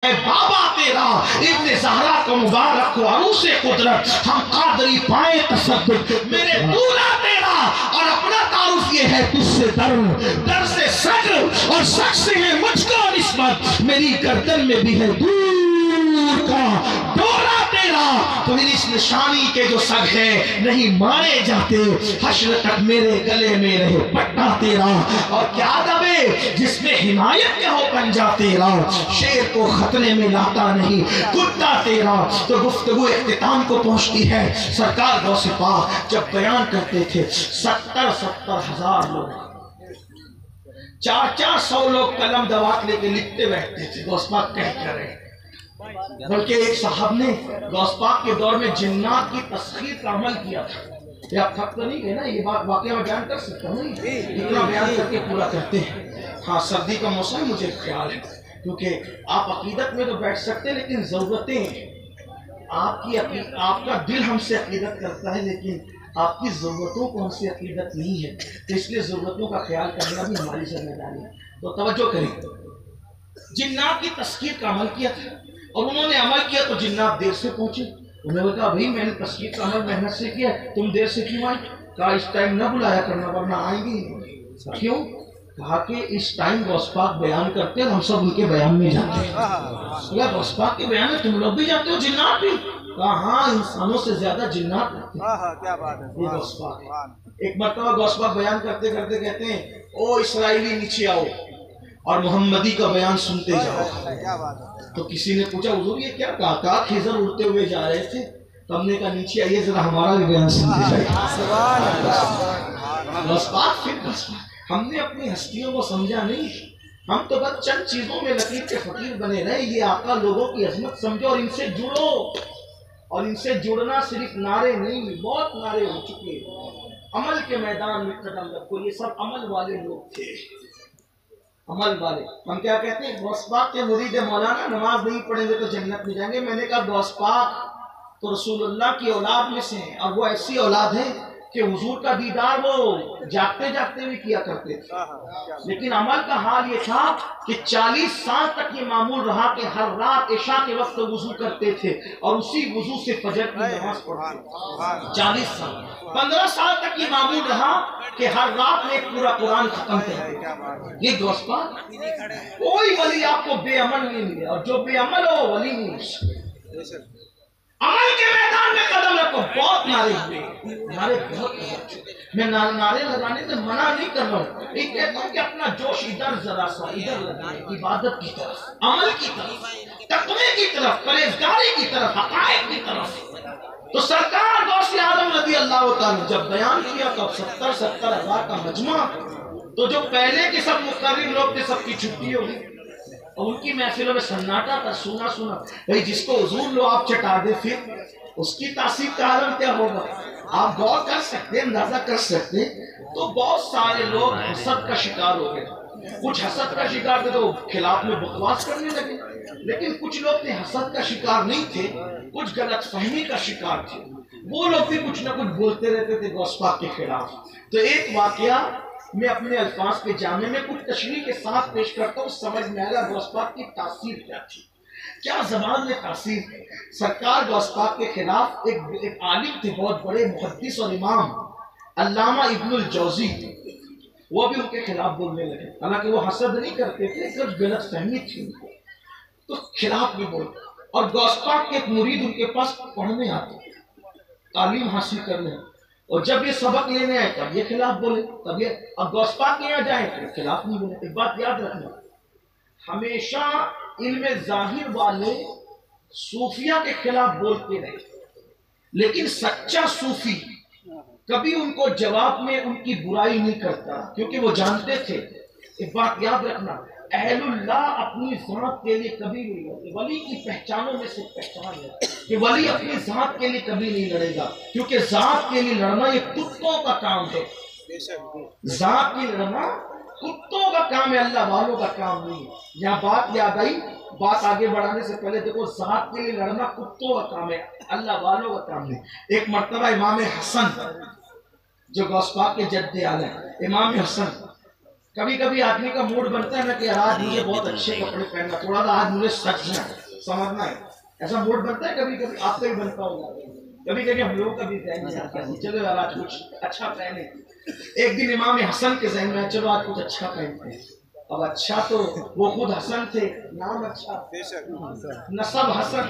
بابا تیرا ابن زہرا کو مبارک ہو عروس قدرت ہم قادری پائے تصدق میرے دولا تیرا اور اپنا تعارف یہ ہے تجھ سے در سے صدر اور سچ سے ہے مجھ کو نسبت میری گردن میں بھی ہے دور کا ڈورا تیرا تو میری اس نشانی کے جو سگ ہے نہیں مارے جاتے حشر تک میرے گلے میں رہے پٹا تیرا اور کیا دبے جس میں حمایت کے ہو پنجا تیرا شیر کو خطرے میں لاتا نہیں کتا تیرا تو گفتگو اختتام کو پہنچتی ہے سرکار غوث پاک جب بیان کرتے تھے 70,000 لوگ 400 لوگ قلم دوات لے کے لکھتے بیٹھتے تھے غوث پاک کہہ کر رہے بلکہ ایک صاحب نے غوث پاک کے دور میں جنات کی تسخیر کا عمل کیا تھا یہ آپ تھک تو نہیں گئے نا یہ بات واقعہ میں بیان کر سکتا ہوں اتنا بیان کر کے پورا کرتے ہیں ہاں سردی کا موسم مجھے خیال ہے کیونکہ آپ عقیدت میں تو بیٹھ سکتے لیکن ضرورتیں آپ کا دل ہم سے عقیدت کرتا ہے لیکن آپ کی ضرورتوں کو ہم سے عقیدت نہیں ہے تو اس لیے ضرورتوں کا خیال کرنا بھی ہماری ذمہ داری ہے تو توجہ کریں جنات کی تسخیر کا عمل کیا تھا اور انہوں نے عمل کیا تو جنات دیر سے پہنچے انہوں نے کہا بھئی میں نے تسخیر کا عمل محنت سے کیا تم دیر سے کیوں آئے کہا اس ٹائم نہ بلایا کرنا ورنہ آئیں گی کیوں کہا کہ اس ٹائم غوث پاک بیان کرتے ہیں ہم سب ان کے بیان میں جاتے ہیں غوث پاک کے بیان میں تم لوگ بھی جاتے ہو جنات بھی کہا ہاں انسانوں سے زیادہ جنات یہ غوث پاک ایک مرتبہ غوث پاک بیان کرتے کرتے کہتے ہیں او اسرائیلی نیچے آؤ اور محمدی کا بیان سنتے جاؤ تو کسی نے پوچھا حضور یہ کیا کہا خضر اڑتے ہوئے جا رہے تھے تو ہم نے کہا نیچے آئیے ذرا ہمارا بھی بیان سنتے جائیے ہم نے اپنی ہستیوں کو سمجھا نہیں ہم تو بس چند چیزوں میں لکیر کے فقیر بنے رہے یہ آقا لوگوں کی عظمت سمجھو اور ان سے جڑو اور ان سے جڑنا صرف نعرے نہیں بہت نعرے ہو چکے عمل کے میدان میں قدم رکھو یہ سب عمل والے لوگ تھے عمل والے ہم کیا کہتے ہیں غوث پاک کے مرید مولانا نماز نہیں پڑھیں گے تو جنت میں جائیں گے میں نے کہا غوث پاک تو رسول اللہ کی اولاد میں سے ہیں اور وہ ایسی اولاد ہے کہ حضور کا دیدار وہ جاگتے جاگتے بھی کیا کرتے تھے لیکن عمل کا حال یہ تھا کہ 40 سال تک یہ معمول رہا کہ ہر رات عشاء کے وقت وضو کرتے تھے اور اسی وضو سے فجر کی نماز پڑھتے تھے 40 سال 15 سال تک یہ معمول رہا کہ ہر رات میں ایک پورا قرآن ختم کرتے یہ غوث پاک کوئی ولی آپ کو بے عمل نہیں ملے اور جو بے عمل ہو وہ ولی نہیں ہو عمل کے میدان میں قدم رکھو بہت نعرے ہوئے نعرے بہت میں نعرے لگانے سے منع نہیں کر رہا ہوں یہ کہتا ہوں کہ اپنا جوش ادھر ذرا سا ادھر لگائیں عبادت کی طرف عمل کی طرف تقوی کی طرف پرہیزگاری کی طرف حقائق کی طرف تو سرکار غوث اعظم رضی اللہ تعالیٰ جب بیان کیا تو 70 ہزار کا مجمع تو جو پہلے کے سب مقرر لوگ تھے سب کی چھٹی ہوگی اور ان کی محفلوں میں سناٹا تھا سونا بھئی جس کو حضور لو آپ چٹا دے پھر اس کی تاثیر کا عالم کیا ہوگا آپ غور کر سکتے اندازہ کر سکتے تو بہت سارے لوگ حسد کا شکار ہو گئے کچھ حسد کا شکار تھے تو خلاف میں بکواس کرنے لگے لیکن کچھ لوگ تھے حسد کا شکار نہیں تھے کچھ غلط فہمی کا شکار تھے وہ لوگ بھی کچھ نہ کچھ بولتے رہتے تھے غوث پاک کے خلاف تو ایک واقعہ میں اپنے الفاظ کے جامع میں کچھ تشریح کے ساتھ پیش کرتا ہوں سمجھ میں آیا غوث پاک کی تاثیر کیا تھی کیا زبان میں تاثیر ہے سرکار غوث پاک کے خلاف ایک عالم تھے بہت بڑے محدث اور امام علامہ ابن الجوزی وہ بھی ان کے خلاف بولنے لگے حالانکہ وہ حسد نہیں کرتے تھے صرف غلط فہمی تھی ان کو تو خلاف بھی بولتے اور غوث پاک کے ایک مرید ان کے پاس پڑھنے آتے تعلیم حاصل کرنے اور جب یہ سبق لینے آئے تب یہ خلاف بولے تب یہ اب غوث پاک کے یہاں جائیں تو خلاف نہیں بولے ایک بات یاد رکھنا ہمیشہ علم ظاہر والے صوفیہ کے خلاف بولتے رہے لیکن سچا صوفی کبھی ان کو جواب میں ان کی برائی نہیں کرتا کیونکہ وہ جانتے تھے ایک بات یاد رکھنا اہل اللہ اپنی ذات کے لیے کبھی نہیں لڑتے ولی کی پہچانوں میں سے پہچان ہے کہ ولی اپنی ذات کے لیے کبھی نہیں لڑے گا کیونکہ ذات کے لیے لڑنا یہ کتوں کا کام ہے ذات کی لڑنا کتوں کا کام ہے اللہ والوں کا کام نہیں ہے یہاں بات یاد آئی بات آگے بڑھانے سے پہلے دیکھو ذات کے لیے لڑنا کتوں کا کام ہے اللہ والوں کا کام نہیں ایک مرتبہ امام حسن جو غوث پاک کے جد اعلی امام حسن کبھی کبھی آدمی کا موڈ بنتا ہے نا کہ آج مجھے بہت اچھے کپڑے پہننا، تھوڑا سا آج مجھے سجنا ہے، سمجھنا ہے، ایسا موڈ بنتا ہے کبھی کبھی، آپ کا بھی بنتا ہوگا، کبھی کبھی ہم لوگوں کا بھی ذہن میں آتا ہے چلو یار آج کچھ اچھا پہنے۔ ایک دن امام حسن کے ذہن میں چلو آج کچھ اچھا پہنتے ہیں، اب اچھا تو وہ خود حسن تھے، نام اچھا، نسب حسن،